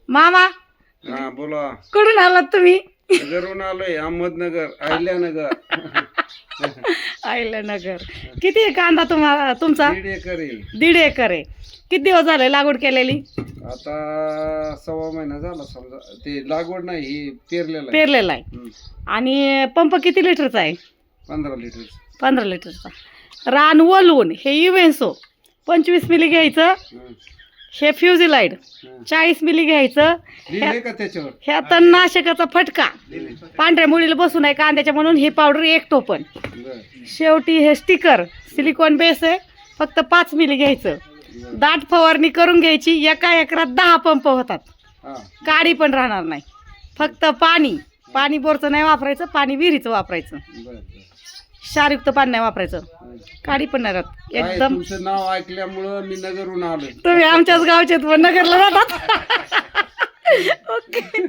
मामा हा बोला. कुठून आलात तुम्ही? नगरहून आलोय, अहमदनगर, अहिल्यानगर. अहिल्यानगर. किती आहे कांदा तुम्हाला तुमचा? 1.5 एकर आहे. 1.5 एकर आहे. किती दिवस झाले लागवड केलेली? आता 1.25 महिना झाला समजा. ते लागवड नाही, ही पेरलेलं आहे. पेरलेला आहे. आणि पंप किती लिटरचा आहे? 15 लिटर. 15 लिटरचा. रान वलवून हे युवेन्सो 25 मिली घ्यायचं. हे फ्युझिलाइड 40 मिली घ्यायचं. लिहिले का त्याच्यावर? ह्या तणनाशकाचा फटका पांढऱ्या मुळीला बसून आहे कांद्याच्या म्हणून ही पावडर 1 टोपण. बरं. शेवटी हे स्टिकर सिलिकॉन बेस आहे, फक्त 5 मिली घ्यायचं. दाट फवारणी करून घ्यायची. एका एकरात 10 पंप होतात. हा. काडी पण राहणार नाही. फक्त पाणी बोरचं नाही वापरायचं, पाणी विहिरीचं वापरायचं. बरं. क्षारयुक्त पाणी नाही वापरायचं, काडी पण नाही राहत. काय एकदम. तुमचं नाव ऐकल्यामुळं मी नगरहून आलोय. तुम्ही आमच्याच गावचे आहेत, पण नगरला राहतात. ओके.